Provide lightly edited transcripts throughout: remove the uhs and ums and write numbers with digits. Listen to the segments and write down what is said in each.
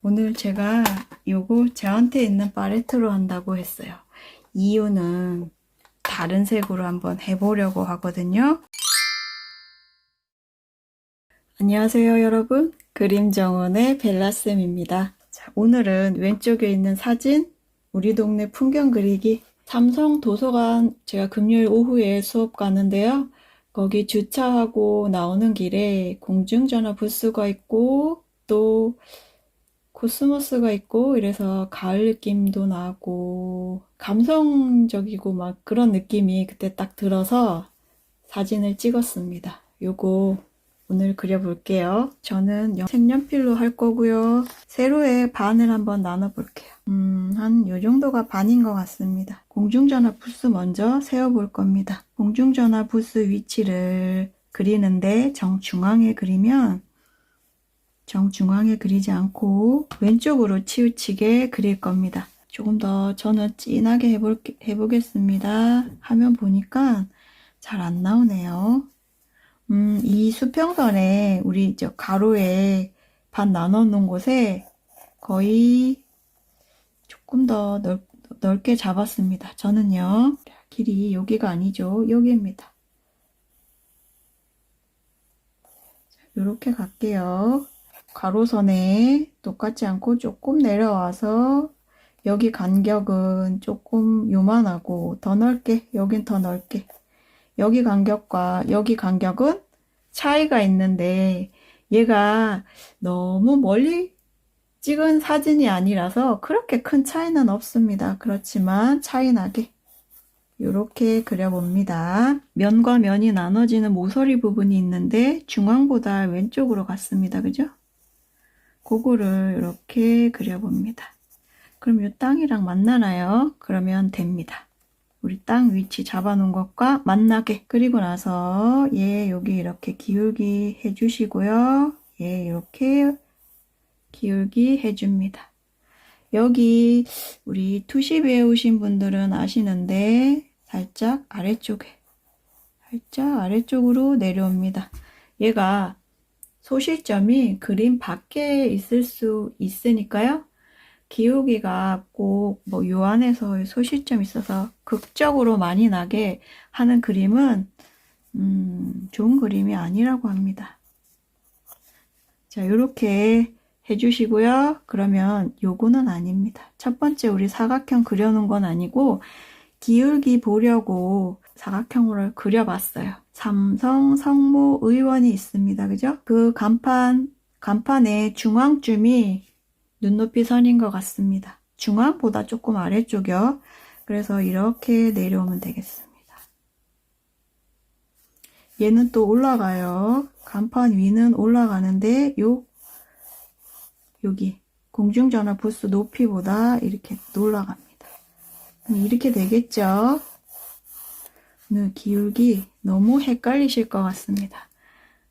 오늘 제가 요거 저한테 있는 팔레트로 한다고 했어요. 이유는 다른 색으로 한번 해보려고 하거든요. 안녕하세요 여러분, 그림정원의 벨라쌤입니다. 자, 오늘은 왼쪽에 있는 사진, 우리 동네 풍경 그리기. 삼성 도서관 제가 금요일 오후에 수업 가는데요. 거기 주차하고 나오는 길에 공중전화 부스가 있고 또 코스모스가 있고 이래서 가을 느낌도 나고 감성적이고 막 그런 느낌이 그때 딱 들어서 사진을 찍었습니다. 요거 오늘 그려볼게요. 저는 색연필로 할 거고요. 세로에 반을 한번 나눠볼게요. 한 요 정도가 반인 것 같습니다. 공중전화 부스 먼저 세워볼 겁니다. 공중전화 부스 위치를 그리는데 정중앙에 그리면 정중앙에 그리지 않고 왼쪽으로 치우치게 그릴 겁니다. 조금 더 저는 진하게 해보겠습니다. 화면 보니까 잘 안 나오네요. 이 수평선에 우리 저 가로에 반 나눠 놓은 곳에 거의 조금 더 넓게 잡았습니다. 저는요, 길이 여기가 아니죠. 여기입니다. 이렇게 갈게요. 가로선에 똑같지 않고 조금 내려와서 여기 간격은 조금 요만하고 더 넓게, 여긴 더 넓게. 여기 간격과 여기 간격은 차이가 있는데 얘가 너무 멀리 찍은 사진이 아니라서 그렇게 큰 차이는 없습니다. 그렇지만 차이 나게 이렇게 그려봅니다. 면과 면이 나눠지는 모서리 부분이 있는데 중앙보다 왼쪽으로 갔습니다. 그죠? 그거를 이렇게 그려봅니다. 그럼 이 땅이랑 만나나요? 그러면 됩니다. 우리 땅 위치 잡아놓은 것과 만나게. 그리고 나서 얘 여기 이렇게 기울기 해주시고요. 얘 이렇게 기울기 해줍니다. 여기 우리 투시 배우신 분들은 아시는데 살짝 아래쪽으로 내려옵니다. 얘가 소실점이 그림 밖에 있을 수 있으니까요. 기울기가 꼭 뭐 요 안에서 소실점이 있어서 극적으로 많이 나게 하는 그림은 좋은 그림이 아니라고 합니다. 자, 요렇게 해주시고요. 그러면 요거는 아닙니다. 첫 번째 우리 사각형 그려놓은 건 아니고 기울기 보려고 사각형으로 그려봤어요. 삼성 성모의원이 있습니다. 그죠? 그 간판의 중앙쯤이 눈높이 선인 것 같습니다. 중앙보다 조금 아래쪽이요. 그래서 이렇게 내려오면 되겠습니다. 얘는 또 올라가요. 간판 위는 올라가는데 여기 공중전화 부스 높이보다 이렇게 올라갑니다. 이렇게 되겠죠? 오늘 기울기 너무 헷갈리실 것 같습니다.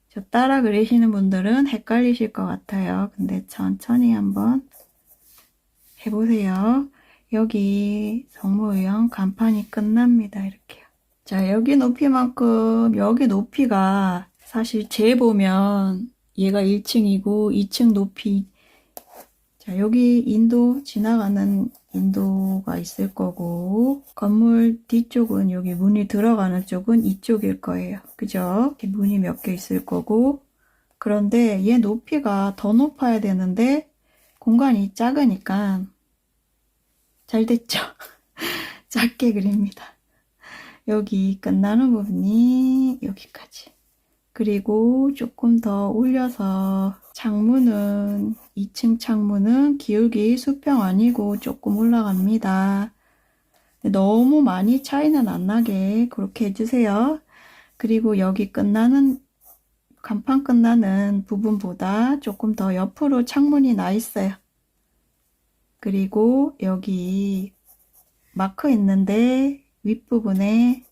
저 따라 그리시는 분들은 헷갈리실 것 같아요. 근데 천천히 한번 해보세요. 여기 성모의원 간판이 끝납니다. 이렇게요. 자, 여기 높이만큼 여기 높이가 사실 재보면 얘가 1층이고 2층 높이. 자, 여기 인도 지나가는 인도가 있을 거고 건물 뒤쪽은 여기 문이 들어가는 쪽은 이쪽일 거예요. 그죠? 이렇게 문이 몇 개 있을 거고 그런데 얘 높이가 더 높아야 되는데 공간이 작으니까 잘 됐죠? 작게 그립니다. 여기 끝나는 부분이 여기까지. 그리고 조금 더 올려서 창문은 2층 창문은 기울기 수평 아니고 조금 올라갑니다. 너무 많이 차이는 안 나게 그렇게 해주세요. 그리고 여기 끝나는 간판 끝나는 부분보다 조금 더 옆으로 창문이 나 있어요. 그리고 여기 마크 있는데 윗부분에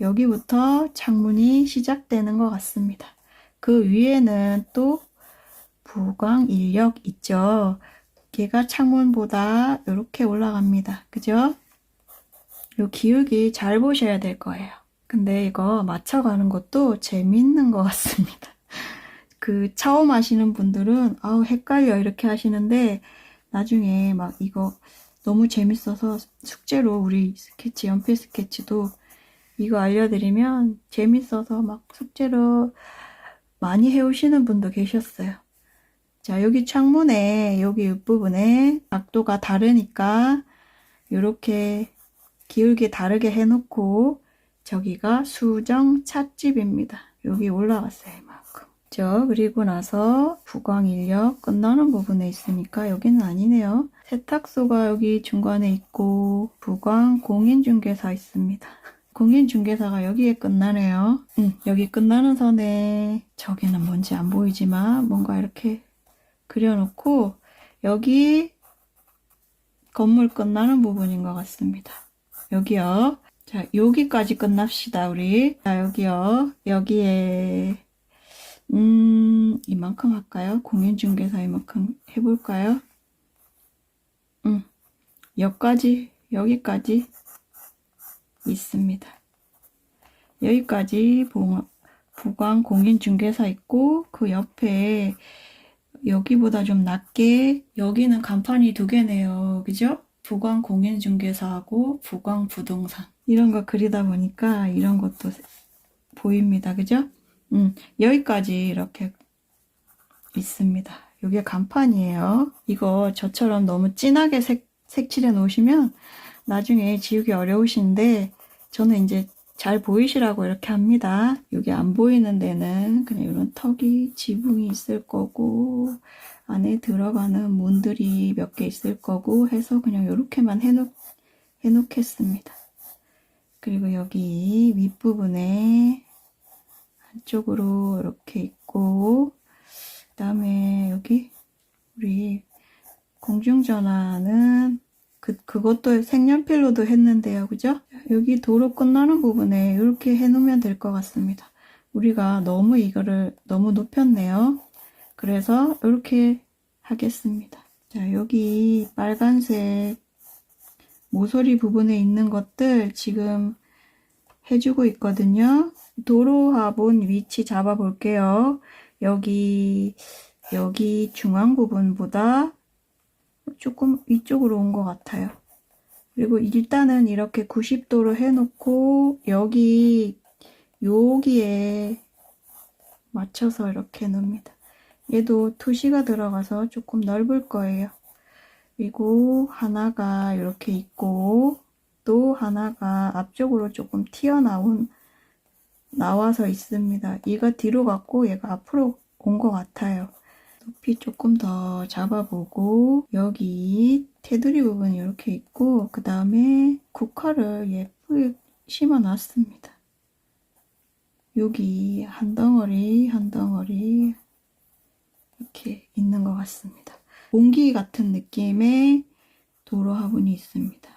여기부터 창문이 시작되는 것 같습니다. 그 위에는 또 부광 인력 있죠. 걔가 창문보다 이렇게 올라갑니다. 그죠? 요 기울기 잘 보셔야 될 거예요. 근데 이거 맞춰가는 것도 재밌는 것 같습니다. 그 처음 하시는 분들은 아우 헷갈려 이렇게 하시는데 나중에 막 이거 너무 재밌어서 숙제로 우리 스케치 연필 스케치도 이거 알려드리면 재밌어서 막 숙제로 많이 해오시는 분도 계셨어요. 자, 여기 창문에 여기 윗부분에 각도가 다르니까 이렇게 기울기 다르게 해놓고 저기가 수정 찻집입니다. 여기 올라갔어요, 이만큼. 그리고 나서 부광인력 끝나는 부분에 있으니까 여기는 아니네요. 세탁소가 여기 중간에 있고 부광 공인중개사 있습니다. 공인중개사가 여기에 끝나네요. 여기 끝나는 선에 저기는 뭔지 안 보이지만 뭔가 이렇게 그려놓고 여기 건물 끝나는 부분인 것 같습니다. 여기요. 자, 여기까지 끝납시다, 우리. 자, 여기요. 여기에 이만큼 할까요? 공인중개사 이만큼 해볼까요? 여기까지 있습니다. 여기까지 부광 공인중개사 있고 그 옆에 여기보다 좀 낮게 여기는 간판이 2개네요. 그죠? 부광 공인중개사하고 부광 부동산 이런 거 그리다 보니까 이런 것도 보입니다. 그죠? 여기까지 이렇게 있습니다. 이게 간판이에요. 이거 저처럼 너무 진하게 색칠해 놓으시면 나중에 지우기 어려우신데 저는 이제 잘 보이시라고 이렇게 합니다. 여기 안 보이는 데는 그냥 이런 턱이 지붕이 있을 거고 안에 들어가는 문들이 몇 개 있을 거고 해서 그냥 이렇게만 해놓겠습니다. 그리고 여기 윗부분에 한쪽으로 이렇게 있고 그 다음에 여기 우리 공중전화는 그것도 색연필로도 했는데요. 그죠? 여기 도로 끝나는 부분에 이렇게 해놓으면 될 것 같습니다. 우리가 너무 이거를 너무 높였네요. 그래서 이렇게 하겠습니다. 자, 여기 빨간색 모서리 부분에 있는 것들 지금 해주고 있거든요. 도로 화분 위치 잡아 볼게요. 여기 중앙 부분보다 조금 이쪽으로 온 것 같아요. 그리고 일단은 이렇게 90도로 해놓고 여기에 맞춰서 이렇게 놓습니다. 얘도 투시가 들어가서 조금 넓을 거예요. 그리고 하나가 이렇게 있고 또 하나가 앞쪽으로 조금 나와서 있습니다. 얘가 뒤로 갔고 얘가 앞으로 온 것 같아요. 높이 조금 더 잡아보고 여기 테두리 부분이 이렇게 있고 그 다음에 국화를 예쁘게 심어 놨습니다. 여기 한 덩어리 이렇게 있는 것 같습니다. 공기 같은 느낌의 도로 화분이 있습니다.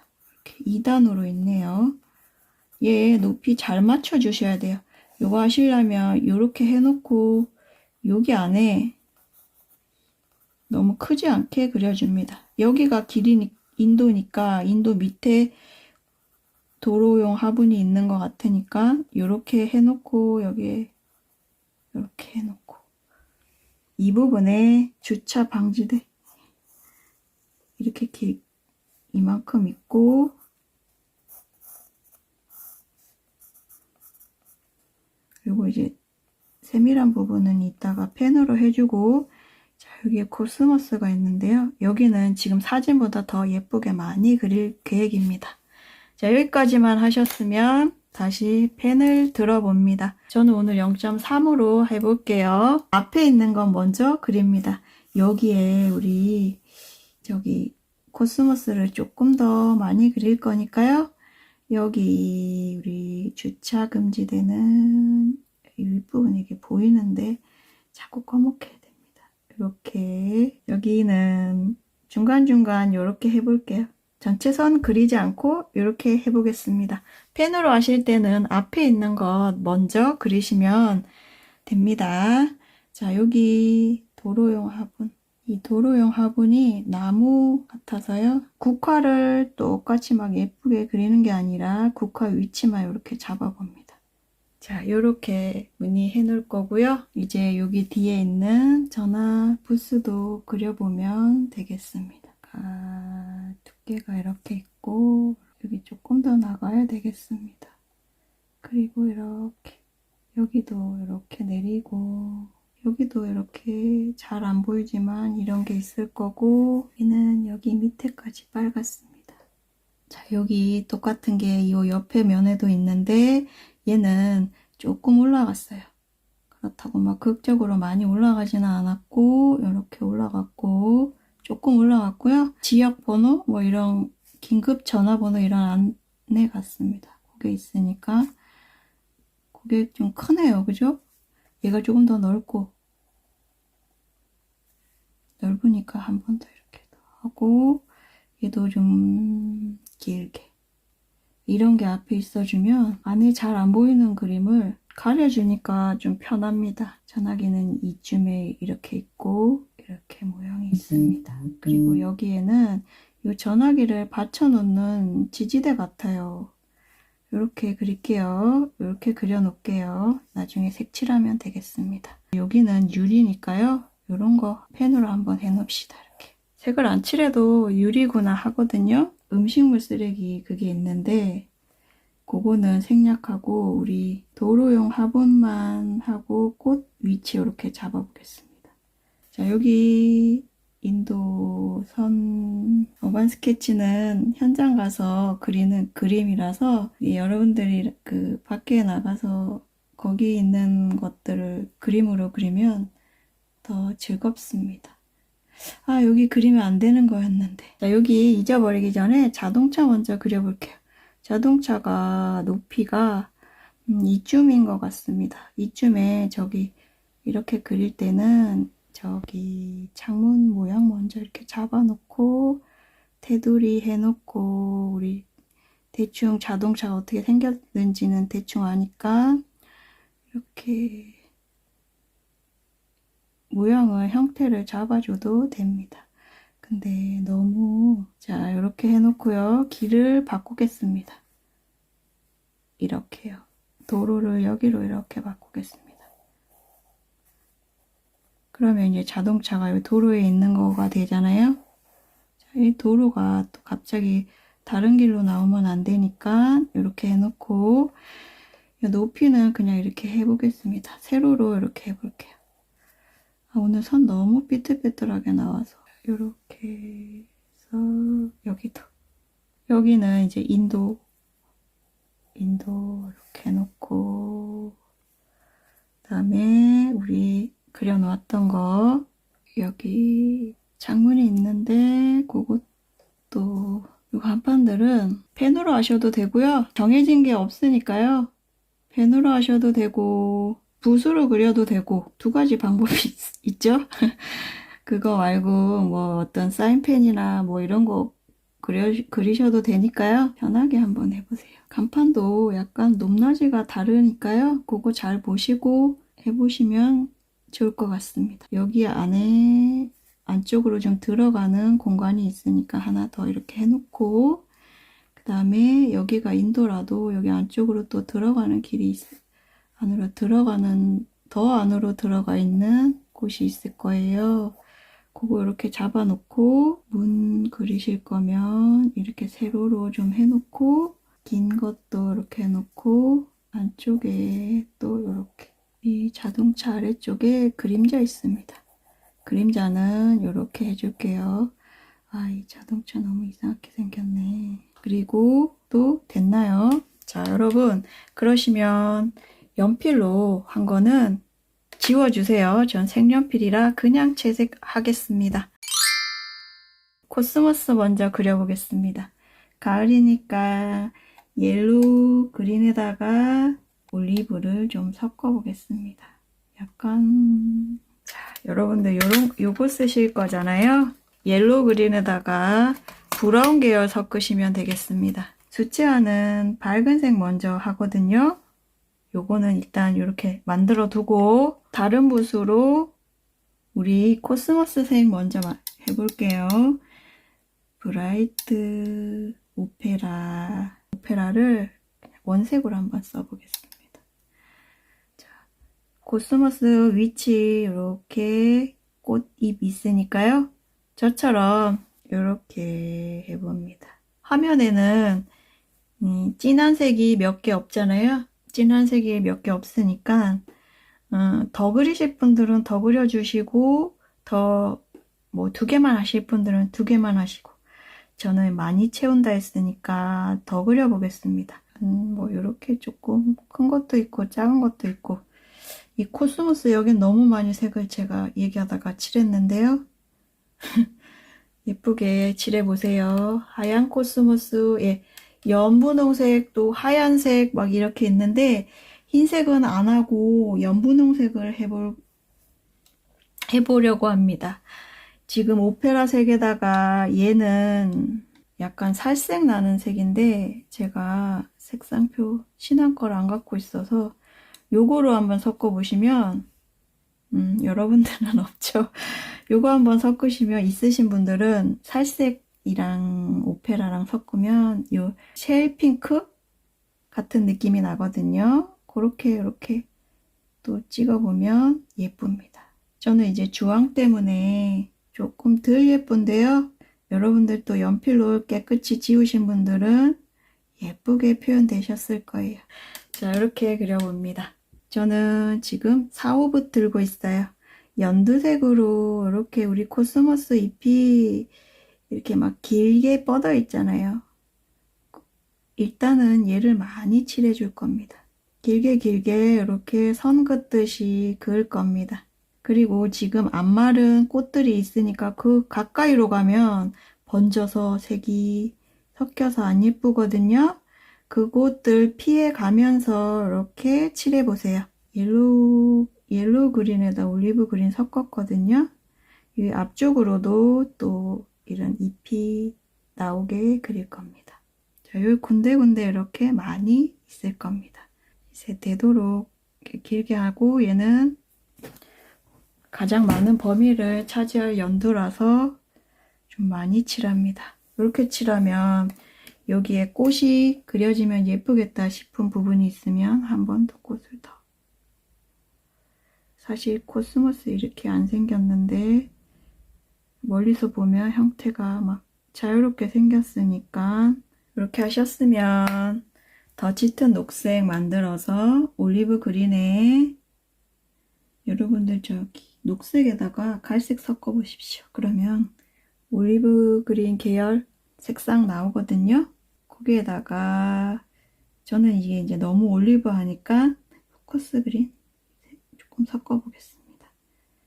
이렇게 2단으로 있네요. 얘 높이 잘 맞춰 주셔야 돼요. 이거 하시려면 이렇게 해놓고 여기 안에 너무 크지 않게 그려줍니다. 여기가 인도니까 인도 밑에 도로용 화분이 있는 것 같으니까 이렇게 해놓고 여기에 이렇게 해놓고 이 부분에 주차 방지대 이렇게 이만큼 있고 그리고 이제 세밀한 부분은 이따가 펜으로 해주고 자, 여기에 코스모스가 있는데요. 여기는 지금 사진보다 더 예쁘게 많이 그릴 계획입니다. 자, 여기까지만 하셨으면 다시 펜을 들어봅니다. 저는 오늘 0.3으로 해볼게요. 앞에 있는 건 먼저 그립니다. 여기에 우리 코스모스를 조금 더 많이 그릴 거니까요. 여기 우리 주차 금지되는 이 윗부분 이게 보이는데 자꾸 꺼먹게 됩니다. 이렇게 여기는 중간중간 이렇게 해볼게요. 전체 선 그리지 않고 이렇게 해보겠습니다. 펜으로 하실 때는 앞에 있는 것 먼저 그리시면 됩니다. 자, 여기 도로용 화분. 이 도로용 화분이 나무 같아서요. 국화를 똑같이 막 예쁘게 그리는 게 아니라 국화 위치만 이렇게 잡아봅니다. 자, 요렇게 무늬해 놓을 거고요. 이제 여기 뒤에 있는 전화 부스도 그려보면 되겠습니다. 두께가 이렇게 있고 여기 조금 더 나가야 되겠습니다. 그리고 이렇게 여기도 이렇게 내리고 여기도 이렇게 잘 안 보이지만 이런 게 있을 거고 얘는 여기 밑에까지 빨갛습니다. 자, 여기 똑같은 게 이 옆에 면에도 있는데 얘는 조금 올라갔어요. 그렇다고 막 극적으로 많이 올라가지는 않았고 이렇게 올라갔고 조금 올라갔고요. 지역 번호 뭐 이런 긴급 전화번호 이런 안내 같습니다. 그게 있으니까 그게 좀 크네요. 그죠? 얘가 조금 더 넓으니까 한 번 더 이렇게 더 하고 얘도 좀 길게 이런 게 앞에 있어주면 안에 잘 안 보이는 그림을 가려주니까 좀 편합니다. 전화기는 이쯤에 이렇게 있고 이렇게 모양이 있습니다. 그리고 여기에는 이 전화기를 받쳐놓는 지지대 같아요. 이렇게 그릴게요. 이렇게 그려놓을게요. 나중에 색칠하면 되겠습니다. 여기는 유리니까요. 이런 거 펜으로 한번 해놓읍시다. 이렇게 색을 안 칠해도 유리구나 하거든요. 음식물 쓰레기 그게 있는데 그거는 생략하고 우리 도로용 화분만 하고 꽃 위치 이렇게 잡아보겠습니다. 자, 여기 인도선 어반 스케치는 현장 가서 그리는 그림이라서 여러분들이 그 밖에 나가서 거기 있는 것들을 그림으로 그리면 더 즐겁습니다. 아, 여기 그리면 안 되는 거였는데. 자, 여기 잊어버리기 전에 자동차 먼저 그려볼게요. 자동차가 높이가 이쯤인 것 같습니다. 이쯤에 저기 이렇게 그릴 때는 저기 창문 모양 먼저 이렇게 잡아놓고 테두리 해놓고 우리 대충 자동차가 어떻게 생겼는지는 대충 아니까 이렇게 모양을 형태를 잡아줘도 됩니다. 근데 너무 자 이렇게 해놓고요. 길을 바꾸겠습니다. 이렇게요. 도로를 여기로 이렇게 바꾸겠습니다. 그러면 이제 자동차가 이 도로에 있는 거가 되잖아요. 자, 이 도로가 또 갑자기 다른 길로 나오면 안 되니까 이렇게 해놓고 높이는 그냥 이렇게 해보겠습니다. 세로로 이렇게 해볼게요. 아, 오늘 선 너무 삐뚤삐뚤하게 나와서 이렇게 해서 여기도 여기는 이제 인도 이렇게 해놓고 그다음에 우리 그려놓았던 거 여기 창문이 있는데 그것도 이 간판들은 펜으로 하셔도 되고요. 정해진 게 없으니까요. 펜으로 하셔도 되고 붓으로 그려도 되고 두 가지 방법이 있죠. 그거 말고 뭐 어떤 사인펜이나 뭐 이런 거 그리셔도 되니까요. 편하게 한번 해보세요. 간판도 약간 높낮이가 다르니까요. 그거 잘 보시고 해보시면 좋을 것 같습니다. 여기 안에 안쪽으로 좀 들어가는 공간이 있으니까 하나 더 이렇게 해놓고 그 다음에 여기가 인도라도 여기 안쪽으로 또 들어가는 길이 더 안으로 들어가 있는 곳이 있을 거예요. 그거 이렇게 잡아놓고 문 그리실 거면 이렇게 세로로 좀 해놓고 긴 것도 이렇게 해놓고 안쪽에 또 이렇게 이 자동차 아래쪽에 그림자 있습니다. 그림자는 이렇게 해줄게요. 아, 이 자동차 너무 이상하게 생겼네. 그리고 또 됐나요? 자, 여러분 그러시면 연필로 한 거는 지워주세요. 전 색연필이라 그냥 채색하겠습니다. 코스모스 먼저 그려보겠습니다. 가을이니까 옐로우 그린에다가 올리브를 좀 섞어보겠습니다. 약간 자, 여러분들 요거 쓰실 거잖아요. 옐로우 그린에다가 브라운 계열 섞으시면 되겠습니다. 수채화는 밝은 색 먼저 하거든요. 요거는 일단 이렇게 만들어 두고 다른 붓으로 우리 코스모스 색 먼저 해볼게요. 브라이트 오페라를 원색으로 한번 써보겠습니다. 코스모스 위치 이렇게 꽃잎 있으니까요. 저처럼 이렇게 해봅니다. 화면에는 진한 색이 몇 개 없잖아요. 진한 색이 몇 개 없으니까 더 그리실 분들은 더 그려주시고 더 뭐 2개만 하실 분들은 2개만 하시고 저는 많이 채운다 했으니까 더 그려보겠습니다. 뭐 이렇게 조금 큰 것도 있고 작은 것도 있고 이 코스모스 여긴 너무 많이 색을 제가 얘기하다가 칠했는데요. 예쁘게 칠해보세요. 하얀 코스모스, 예, 연분홍색 또 하얀색 막 이렇게 있는데 흰색은 안 하고 연분홍색을 해보려고 합니다. 지금 오페라 색에다가 얘는 약간 살색 나는 색인데 제가 색상표 신한 걸 안 갖고 있어서 요거로 한번 섞어보시면 여러분들은 없죠. 요거 한번 섞으시면 있으신 분들은 살색이랑 오페라랑 섞으면 요 쉘 핑크 같은 느낌이 나거든요. 그렇게 이렇게 또 찍어보면 예쁩니다. 저는 이제 주황 때문에 조금 덜 예쁜데요. 여러분들 또 연필로 깨끗이 지우신 분들은 예쁘게 표현되셨을 거예요. 자, 이렇게 그려봅니다. 저는 지금 4호붓 들고 있어요. 연두색으로 이렇게 우리 코스모스 잎이 이렇게 막 길게 뻗어 있잖아요. 일단은 얘를 많이 칠해줄 겁니다. 길게 이렇게 선 긋듯이 그을 겁니다. 그리고 지금 안 마른 꽃들이 있으니까 그 가까이로 가면 번져서 색이 섞여서 안 예쁘거든요. 그 꽃들 피해 가면서 이렇게 칠해보세요. 옐로우 그린에다 올리브 그린 섞었거든요. 이 앞쪽으로도 또 이런 잎이 나오게 그릴 겁니다. 자, 여기 군데군데 이렇게 많이 있을 겁니다. 이제 되도록 이렇게 길게 하고 얘는 가장 많은 범위를 차지할 연두라서 좀 많이 칠합니다. 이렇게 칠하면 여기에 꽃이 그려지면 예쁘겠다 싶은 부분이 있으면 한 번 더 꽃을 더. 사실 코스모스 이렇게 안 생겼는데 멀리서 보면 형태가 막 자유롭게 생겼으니까 이렇게 하셨으면 더 짙은 녹색 만들어서 올리브 그린에 여러분들 저기 녹색에다가 갈색 섞어 보십시오. 그러면 올리브 그린 계열 색상 나오거든요. 거기에다가 저는 이게 이제 너무 올리브 하니까 포커스 그린 조금 섞어 보겠습니다.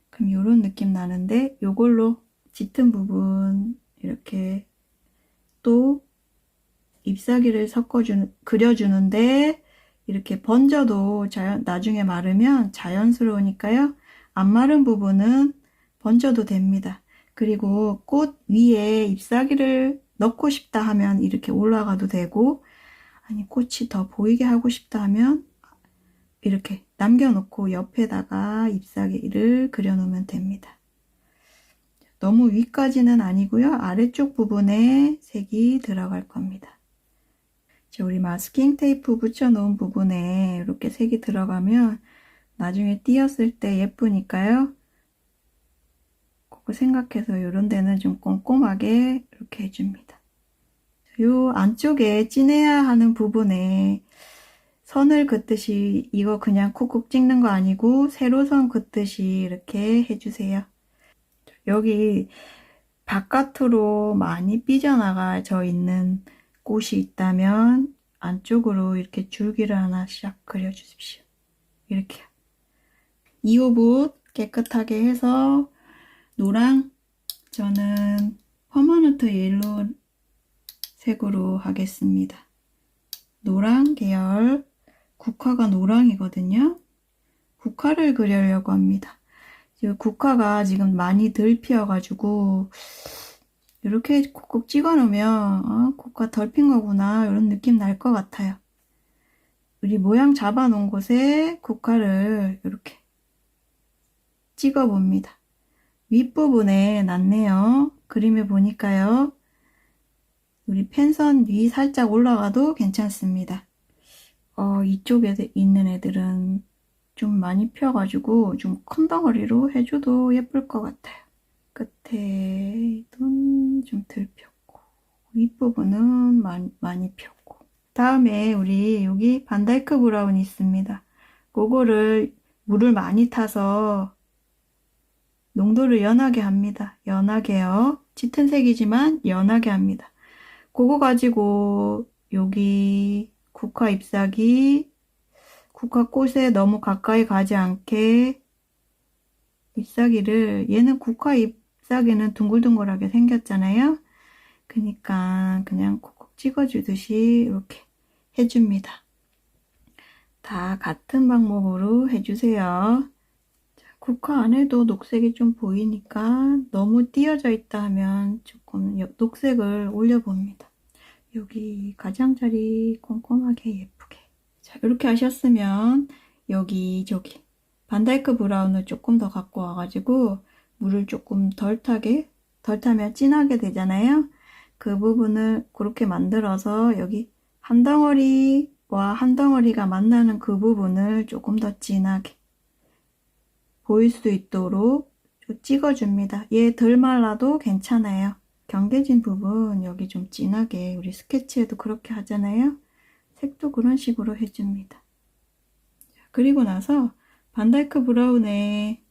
그럼 이런 느낌 나는데 요걸로 짙은 부분 이렇게 또 잎사귀를 그려주는데 이렇게 번져도 나중에 마르면 자연스러우니까요. 안 마른 부분은 번져도 됩니다. 그리고 꽃 위에 잎사귀를 넣고 싶다 하면 이렇게 올라가도 되고, 아니 꽃이 더 보이게 하고 싶다 하면 이렇게 남겨놓고 옆에다가 잎사귀를 그려놓으면 됩니다. 너무 위까지는 아니고요. 아래쪽 부분에 색이 들어갈 겁니다. 우리 마스킹 테이프 붙여놓은 부분에 이렇게 색이 들어가면 나중에 띄었을 때 예쁘니까요. 그거 생각해서 이런 데는 좀 꼼꼼하게 이렇게 해줍니다. 요 안쪽에 진해야 하는 부분에 선을 긋듯이 이거 그냥 콕콕 찍는 거 아니고 세로선 긋듯이 이렇게 해주세요. 여기 바깥으로 많이 삐져나가져 있는 꽃이 있다면 안쪽으로 이렇게 줄기를 하나씩 그려주십시오. 이렇게요. 2호붓 깨끗하게 해서 노랑, 저는 퍼머넌트 옐로우 색으로 하겠습니다. 노랑 계열, 국화가 노랑이거든요. 국화를 그리려고 합니다. 국화가 지금 많이 덜 피어가지고 이렇게 콕콕 찍어 놓으면 국화 덜 핀 거구나 이런 느낌 날 것 같아요. 우리 모양 잡아 놓은 곳에 국화를 이렇게 찍어 봅니다. 윗부분에 났네요. 그림을 보니까요. 우리 펜선 위 살짝 올라가도 괜찮습니다. 이쪽에 있는 애들은 좀 많이 펴가지고 좀 큰 덩어리로 해줘도 예쁠 것 같아요. 끝에 좀 덜 폈고 윗부분은 많이 폈고. 다음에 우리 여기 반다이크 브라운이 있습니다. 그거를 물을 많이 타서 농도를 연하게 합니다. 연하게요. 짙은 색이지만 연하게 합니다. 그거 가지고 여기 국화 잎사귀, 국화 꽃에 너무 가까이 가지 않게 잎사귀를, 얘는 국화 잎사귀는 둥글둥글하게 생겼잖아요. 그러니까 그냥 콕콕 찍어주듯이 이렇게 해줍니다. 다 같은 방법으로 해주세요. 국화 안에도 녹색이 좀 보이니까 너무 띄어져 있다 하면 조금 녹색을 올려봅니다. 여기 가장자리 꼼꼼하게 예쁘게. 자, 이렇게 하셨으면 여기 저기 반다이크 브라운을 조금 더 갖고 와가지고 물을 조금 덜 타면 진하게 되잖아요. 그 부분을 그렇게 만들어서 여기 한 덩어리와 한 덩어리가 만나는 그 부분을 조금 더 진하게 보일 수 있도록 찍어줍니다. 얘 덜 말라도 괜찮아요. 경계진 부분 여기 좀 진하게, 우리 스케치에도 그렇게 하잖아요. 색도 그런 식으로 해줍니다. 그리고 나서 반다이크 브라운에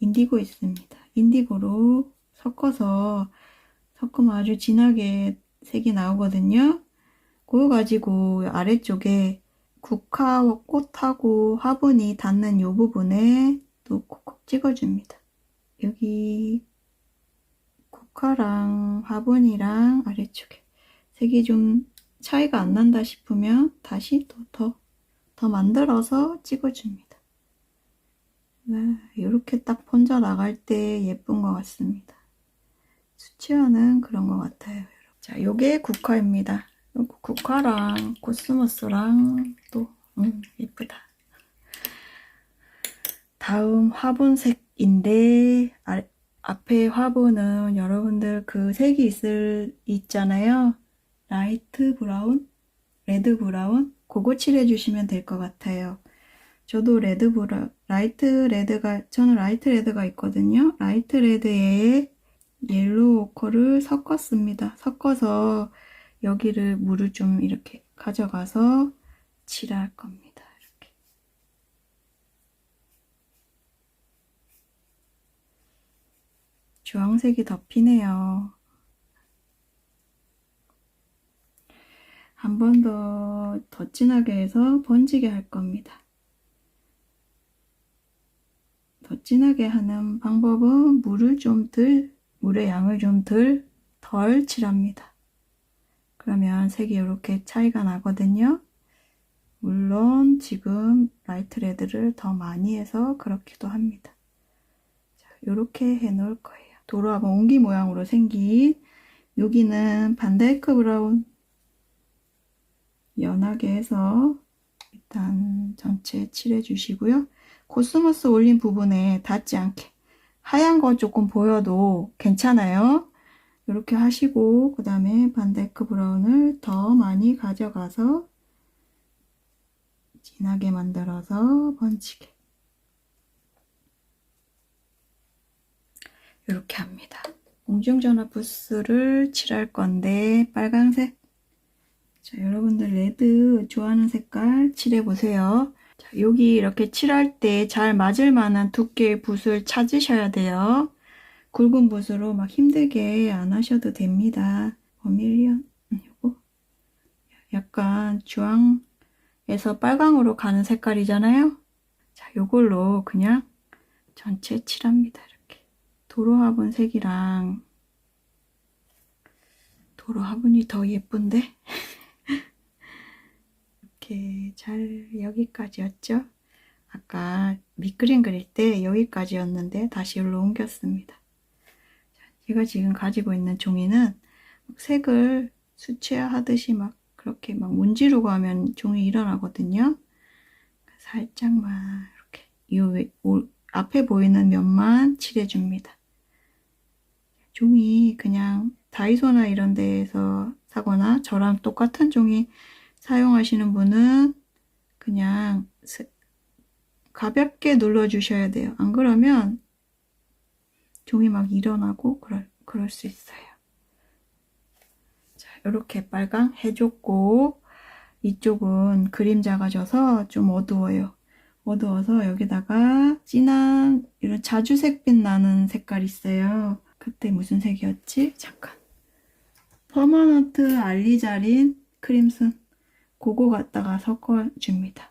인디고 있습니다. 인디고로 섞으면 아주 진하게 색이 나오거든요. 그거 가지고 아래쪽에 국화 꽃하고 화분이 닿는 이 부분에 또 콕콕 찍어줍니다. 여기 국화랑 화분이랑 아래쪽에 색이 좀 차이가 안 난다 싶으면 다시 또 더 만들어서 찍어줍니다. 이렇게 딱 번져 나갈 때 예쁜 것 같습니다. 수채화는 그런 것 같아요. 자, 요게 국화입니다. 국화랑 코스모스랑 또 예쁘다. 다음 화분색인데 앞에 화분은 여러분들 그 색이 있잖아요. 라이트 브라운, 레드 브라운, 그거 칠해주시면 될 것 같아요. 저도 저는 라이트 레드가 있거든요. 라이트 레드에 옐로우 오커를 섞었습니다. 섞어서 여기를 물을 좀 이렇게 가져가서 칠할 겁니다. 이렇게. 주황색이 덮이네요. 한 번 더 진하게 해서 번지게 할 겁니다. 더 진하게 하는 방법은 물의 양을 좀 덜 칠합니다. 그러면 색이 이렇게 차이가 나거든요. 물론 지금 라이트 레드를 더 많이 해서 그렇기도 합니다. 자, 이렇게 해 놓을 거예요. 도로하고 옹기 모양으로 생긴, 여기는 반다이크 브라운 연하게 해서 일단 전체 칠해 주시고요. 코스모스 올린 부분에 닿지 않게 하얀 거 조금 보여도 괜찮아요. 이렇게 하시고, 그 다음에 반다이크 브라운을 더 많이 가져가서 진하게 만들어서 번지게 이렇게 합니다. 공중전화 부스를 칠할 건데 빨강색. 자, 여러분들 레드 좋아하는 색깔 칠해보세요. 자, 여기 이렇게 칠할 때 잘 맞을 만한 두께의 붓을 찾으셔야 돼요. 굵은 붓으로 막 힘들게 안 하셔도 됩니다. 버밀리언, 요거 약간 주황에서 빨강으로 가는 색깔이잖아요. 자, 요걸로 그냥 전체 칠합니다. 이렇게 도로 화분 색이랑, 도로 화분이 더 예쁜데 이렇게 잘 여기까지였죠. 아까 밑그림 그릴 때 여기까지였는데 다시 여기로 옮겼습니다. 제가 지금 가지고 있는 종이는 색을 수채화하듯이 막 그렇게 막 문지르고 하면 종이 일어나거든요. 살짝만 이렇게 앞에 보이는 면만 칠해줍니다. 종이 그냥 다이소나 이런 데에서 사거나 저랑 똑같은 종이 사용하시는 분은 그냥 가볍게 눌러주셔야 돼요. 안 그러면 종이 막 일어나고 그럴 수 있어요. 자, 이렇게 빨강 해줬고, 이쪽은 그림자가 져서 좀 어두워요. 어두워서 여기다가 진한 이런 자주색빛 나는 색깔 있어요. 그때 무슨 색이었지? 잠깐. 퍼머넌트 알리자린 크림슨. 그거 갖다가 섞어줍니다.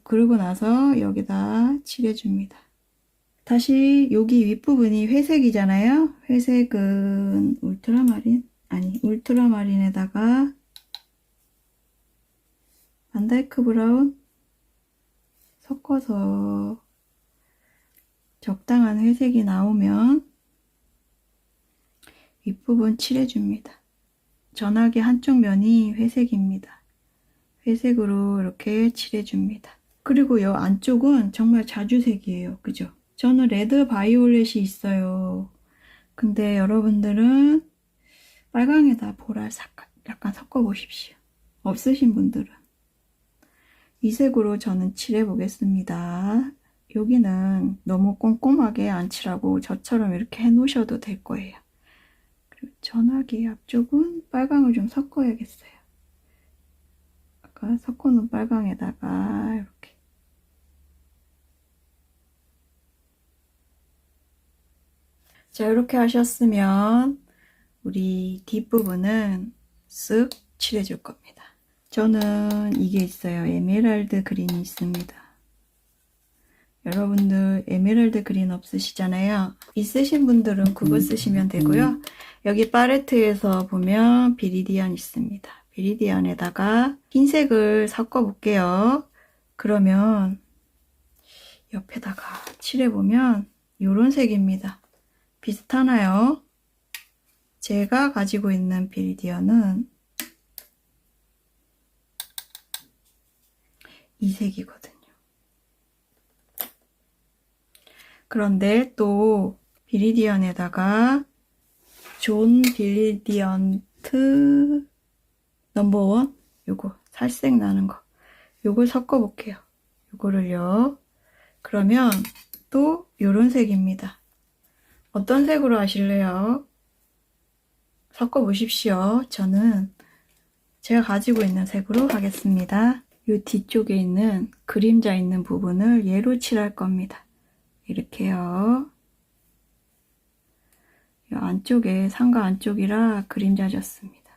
그러고 나서 여기다 칠해줍니다. 다시 여기 윗부분이 회색이잖아요. 회색은 울트라마린? 아니, 울트라마린에다가 반다이크 브라운 섞어서 적당한 회색이 나오면 윗부분 칠해줍니다. 전화기 한쪽 면이 회색입니다. 회색으로 이렇게 칠해줍니다. 그리고 이 안쪽은 정말 자주색이에요. 그죠? 저는 레드 바이올렛이 있어요. 근데 여러분들은 빨강에다 보라 약간 섞어보십시오. 없으신 분들은. 이 색으로 저는 칠해보겠습니다. 여기는 너무 꼼꼼하게 안 칠하고 저처럼 이렇게 해놓으셔도 될 거예요. 그리고 전화기 앞쪽은 빨강을 좀 섞어야겠어요. 아까 섞어놓은 빨강에다가 이렇게. 자, 이렇게 하셨으면 우리 뒷부분은 쓱 칠해줄 겁니다. 저는 이게 있어요. 에메랄드 그린이 있습니다. 여러분들 에메랄드 그린 없으시잖아요. 있으신 분들은 그거 쓰시면 되고요. 여기 팔레트에서 보면 비리디안 있습니다. 비리디안에다가 흰색을 섞어 볼게요. 그러면 옆에다가 칠해보면 이런 색입니다. 비슷하나요? 제가 가지고 있는 비리디안은 이 색이거든요. 그런데 또 비리디안에다가 존 빌리디언트 넘버원 요거 살색 나는 거 요걸 섞어 볼게요. 요거를요. 그러면 또 요런 색입니다. 어떤 색으로 하실래요? 섞어 보십시오. 저는 제가 가지고 있는 색으로 하겠습니다. 요 뒤쪽에 있는 그림자 있는 부분을 얘로 칠할 겁니다. 이렇게요. 이 안쪽에 상가 안쪽이라 그림자 졌습니다.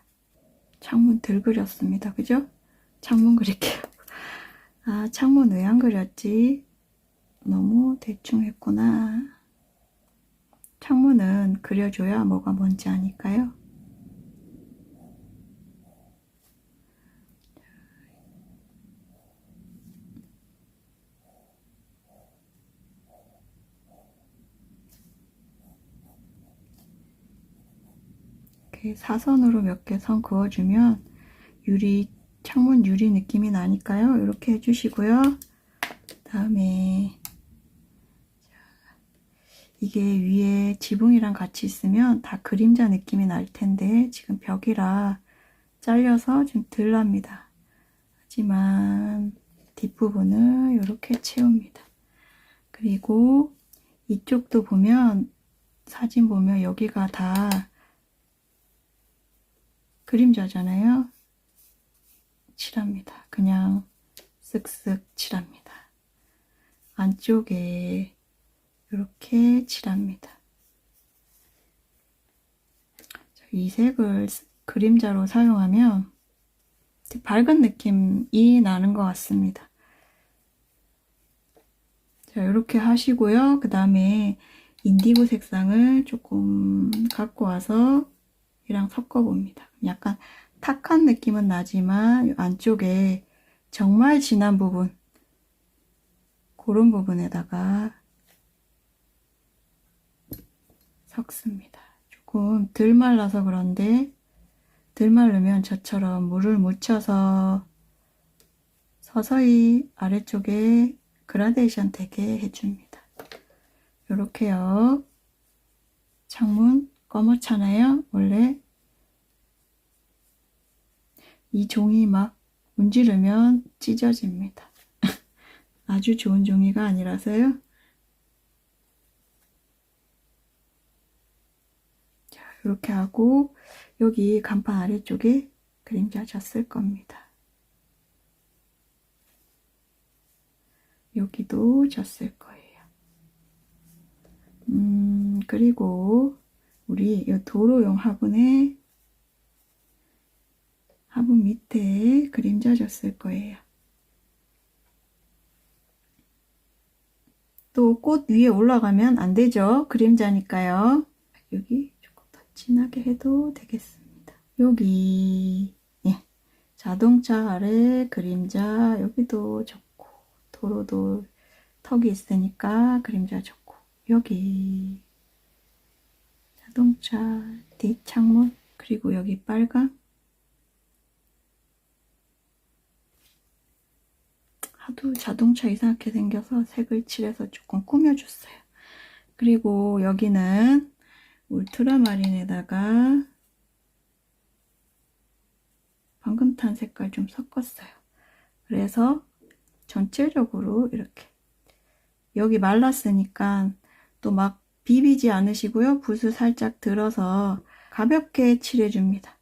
창문 덜 그렸습니다. 그죠? 창문 그릴게요. 아, 창문 왜 안 그렸지? 너무 대충 했구나. 창문은 그려줘야 뭐가 뭔지 아니까요. 이렇게 사선으로 몇 개 선 그어주면 창문 유리 느낌이 나니까요. 이렇게 해주시고요. 다음에 이게 위에 지붕이랑 같이 있으면 다 그림자 느낌이 날 텐데 지금 벽이라 잘려서 좀 덜 납니다. 하지만 뒷부분을 이렇게 채웁니다. 그리고 이쪽도 보면 사진 보면 여기가 다 그림자잖아요. 칠합니다. 그냥 쓱쓱 칠합니다. 안쪽에 이렇게 칠합니다. 이 색을 그림자로 사용하면 밝은 느낌이 나는 것 같습니다. 자, 이렇게 하시고요. 그 다음에 인디고 색상을 조금 갖고 와서 이랑 섞어 봅니다. 약간 탁한 느낌은 나지만 안쪽에 정말 진한 부분, 그런 부분에다가 섞습니다. 조금 덜 말라서 그런데 덜 마르면 저처럼 물을 묻혀서 서서히 아래쪽에 그라데이션 되게 해줍니다. 요렇게요. 창문 검었잖아요. 원래 이 종이 막 문지르면 찢어집니다. 아주 좋은 종이가 아니라서요. 자, 이렇게 하고 여기 간판 아래쪽에 그림자 졌을 겁니다. 여기도 졌을 거예요. 그리고 우리 이 도로용 화분에 화분 밑에 그림자 졌을 거예요. 또 꽃 위에 올라가면 안 되죠. 그림자니까요. 여기 조금 더 진하게 해도 되겠습니다. 여기 예, 자동차 아래 그림자 여기도 적고 도로도 턱이 있으니까 그림자 적고 여기 자동차 뒷창문 그리고 여기 빨강 하도 자동차 이상하게 생겨서 색을 칠해서 조금 꾸며줬어요. 그리고 여기는 울트라마린에다가 방금 탄 색깔 좀 섞었어요. 그래서 전체적으로 이렇게 여기 말랐으니까 또 막 비비지 않으시고요. 붓을 살짝 들어서 가볍게 칠해줍니다.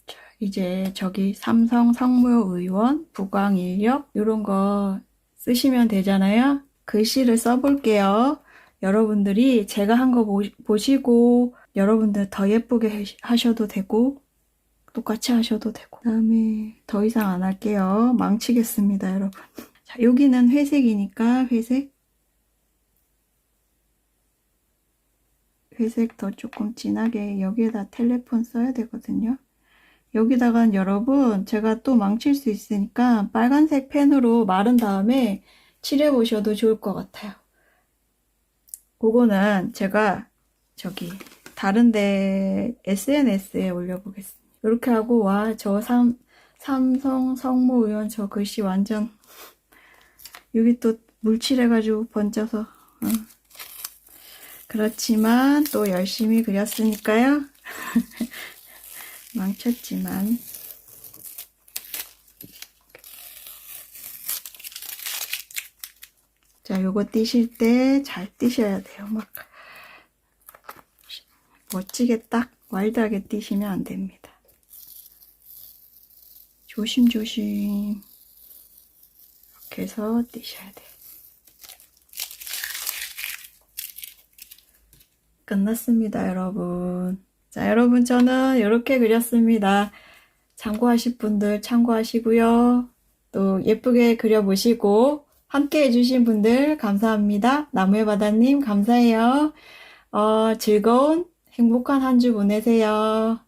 자, 이제 저기 삼성 성모의원, 부광인력 이런 거 쓰시면 되잖아요. 글씨를 써볼게요. 여러분들이 제가 한 거 보시고 여러분들 더 예쁘게 하셔도 되고 똑같이 하셔도 되고 그 다음에 더 이상 안 할게요. 망치겠습니다, 여러분. 자, 여기는 회색이니까 회색 더 조금 진하게 여기에다 텔레폰 써야 되거든요. 여기다가 여러분 제가 또 망칠 수 있으니까 빨간색 펜으로 마른 다음에 칠해 보셔도 좋을 것 같아요. 그거는 제가 저기 다른데 SNS에 올려보겠습니다. 이렇게 하고 와 저 삼성 성모의원 저 글씨 완전 여기 또 물칠해가지고 번져서 그렇지만 또 열심히 그렸으니까요. 망쳤지만 자 요거 띄실 때 잘 띄셔야 돼요. 막 멋지게 딱 와일드하게 띄시면 안 됩니다. 조심조심 이렇게 해서 띄셔야 돼요. 끝났습니다, 여러분. 자, 여러분 저는 이렇게 그렸습니다. 참고하실 분들 참고하시고요. 또 예쁘게 그려보시고 함께 해주신 분들 감사합니다. 나무의 바다님 감사해요. 즐거운 행복한 한 주 보내세요.